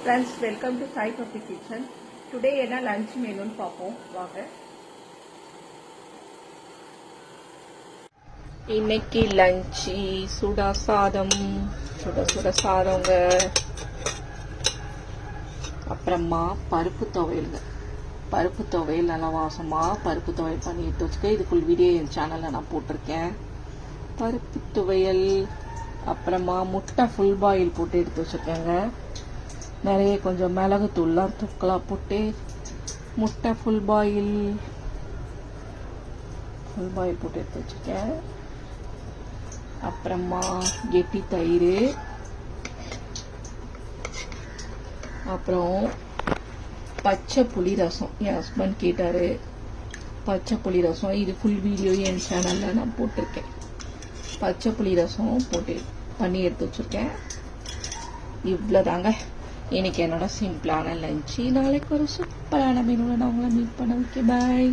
Friends, welcome to Sai Puppy Kitchen. Today என்ன lunch menu பாப்போம் வாங்க. இன்னைக்கு லஞ்ச் சுட சாதம்ங்க. அப்புறமா பருப்பு துவையல் நல்லா வாசமா பருப்பு துவையல் பண்ணி எடுத்து வச்சுக்க. இது ஃபுல் வீடியோ என் சேனல்ல நான் போட்டிருக்கேன். பருப்பு துவையல், அப்புறமா முட்டை ஃபுல் பாயில் போட்டு எடுத்து வச்சிருக்கேங்க. நிறைய கொஞ்சம் மிளகுத்தூள்லாம் தூக்கலா போட்டு முட்டை ஃபுல் பாயில் போட்டு எடுத்து வச்சிருக்கேன். அப்புறமா கெட்டி தயிர், அப்புறம் பச்சை புளி ரசம். என் ஹஸ்பண்ட் கேட்டாரு பச்சை புளி ரசம். இது ஃபுல் வீடியோ என் சேனல்ல நான் போட்டிருக்கேன். பச்சை புளி ரசம் போட்டு பண்ணி எடுத்து வச்சிருக்கேன். இவ்வளோதாங்க இன்னைக்கு என்னோட சிம்பிளான லஞ்சு. நாளைக்கு ஒரு சூப்பரான மெனுவில் நான் உங்களை மீட் பண்ண வைக்க. பாய்.